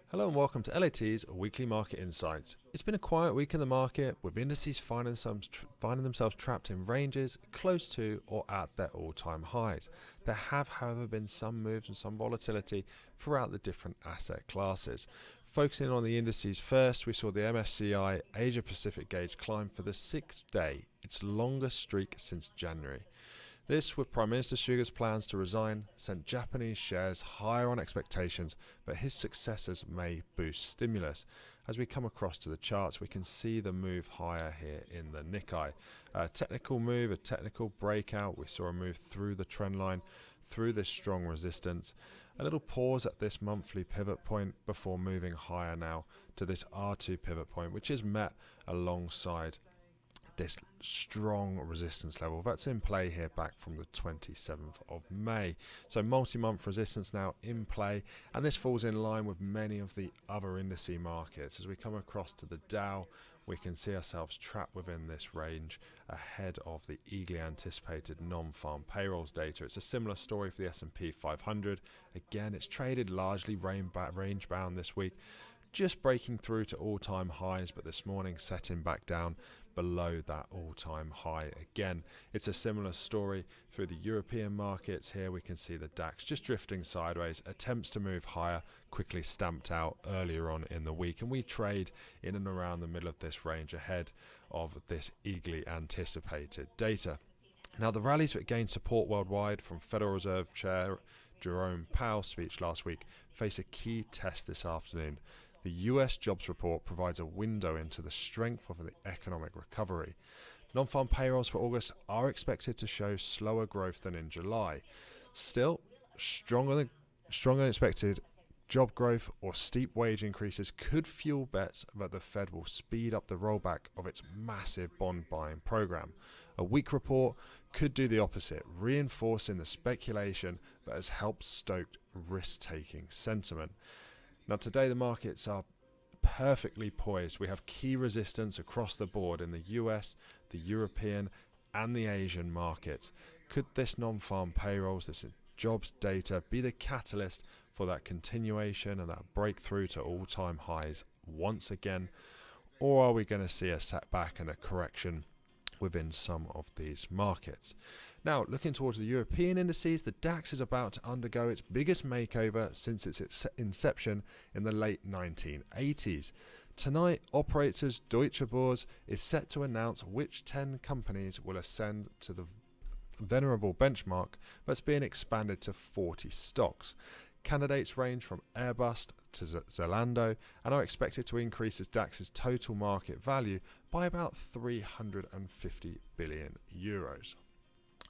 Hello and welcome to LAT's Weekly Market Insights. It's been a quiet week in the market, with indices finding themselves trapped in ranges close to or at their all-time highs. There have, however, been some moves and some volatility throughout the different asset classes. Focusing on the indices first, we saw the MSCI Asia Pacific gauge climb for the sixth day, its longest streak since January. This, with Prime Minister Suga's plans to resign, sent Japanese shares higher on expectations, but his successors may boost stimulus. As we come across to the charts, we can see the move higher here in the Nikkei. A technical move, a technical breakout. We saw a move through the trend line, through this strong resistance. A little pause at this monthly pivot point before moving higher now to this R2 pivot point, which is met alongside this strong resistance level that's in play here back from the 27th of May. So multi-month resistance now in play, and this falls in line with many of the other indice markets. As we come across to the Dow, we can see ourselves trapped within this range ahead of the eagerly anticipated non-farm payrolls data. It's a similar story for the S&P 500. Again, it's traded largely range bound this week, just breaking through to all-time highs, but this morning setting back down below that all-time high again. It's a similar story through the European markets. Here we can see the DAX just drifting sideways, attempts to move higher, quickly stamped out earlier on in the week, and we trade in and around the middle of this range ahead of this eagerly anticipated data. Now, the rallies that gained support worldwide from Federal Reserve Chair Jerome Powell's speech last week face a key test this afternoon. The US jobs report provides a window into the strength of the economic recovery. Non-farm payrolls for August are expected to show slower growth than in July. Still, stronger than expected job growth or steep wage increases could fuel bets that the Fed will speed up the rollback of its massive bond buying program. A weak report could do the opposite, reinforcing the speculation that has helped stoke risk-taking sentiment. Now, today the markets are perfectly poised. We have key resistance across the board in the US, the European and the Asian markets. Could this non-farm payrolls, this jobs data, be the catalyst for that continuation and that breakthrough to all-time highs once again? Or are we going to see a setback and a correction within some of these markets? Now, looking towards the European indices, the DAX is about to undergo its biggest makeover since its inception in the late 1980s. Tonight, operators Deutsche Börse is set to announce which 10 companies will ascend to the venerable benchmark that's being expanded to 40 stocks. Candidates range from Airbus to Zalando and are expected to increase its DAX's total market value by about 350 billion euros.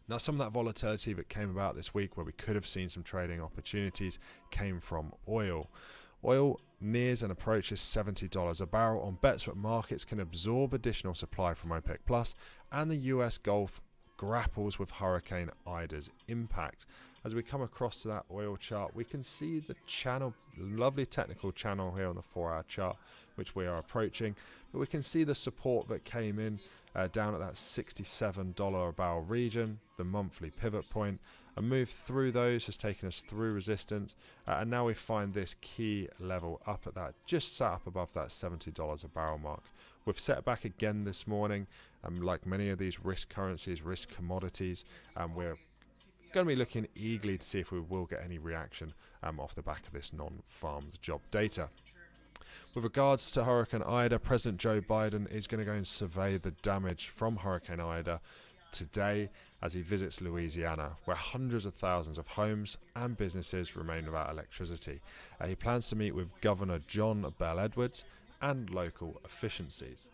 Now, some of that volatility that came about this week, where we could have seen some trading opportunities, came from oil. Oil nears and approaches $70 a barrel on bets that markets can absorb additional supply from OPEC Plus, and the US Gulf grapples with Hurricane Ida's impact. As we come across to that oil chart, we can see the channel, lovely technical channel here on the 4-hour chart, which we are approaching. But we can see the support that came in down at that $67 a barrel region, the monthly pivot point. A move through those has taken us through resistance, and now we find this key level up at that, just sat up above that $70 a barrel mark. We've set back again this morning, like many of these risk currencies, risk commodities, and we're going to be looking eagerly to see if we will get any reaction off the back of this non-farmed job data. With regards to Hurricane Ida, President Joe Biden is going to go and survey the damage from Hurricane Ida today as he visits Louisiana, where hundreds of thousands of homes and businesses remain without electricity. He plans to meet with Governor John Bell Edwards and local efficiencies.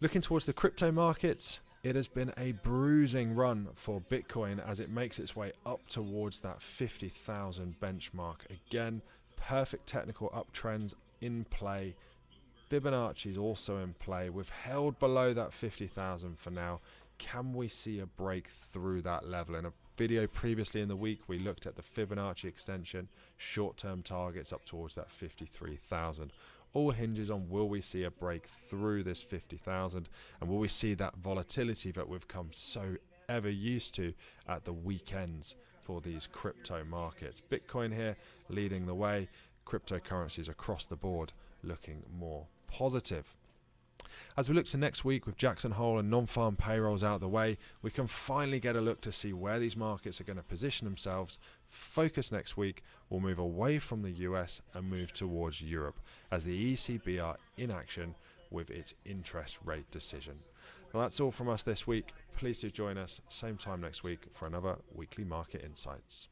Looking towards the crypto markets, it has been a bruising run for Bitcoin as it makes its way up towards that 50,000 benchmark. Again, perfect technical uptrends in play. Fibonacci is also in play. We've held below that 50,000 for now. Can we see a break through that level? In a video previously in the week, we looked at the Fibonacci extension, short-term targets up towards that 53,000. all hinges on will we see a break through this 50,000 and will we see that volatility that we've come so ever used to at the weekends for these crypto markets. Bitcoin here leading the way, cryptocurrencies across the board looking more positive. As we look to next week with Jackson Hole and non-farm payrolls out the way, we can finally get a look to see where these markets are going to position themselves. Focus next week will move away from the US and move towards Europe as the ECB are in action with its interest rate decision. Well, that's all from us this week. Please do join us same time next week for another Weekly Market Insights.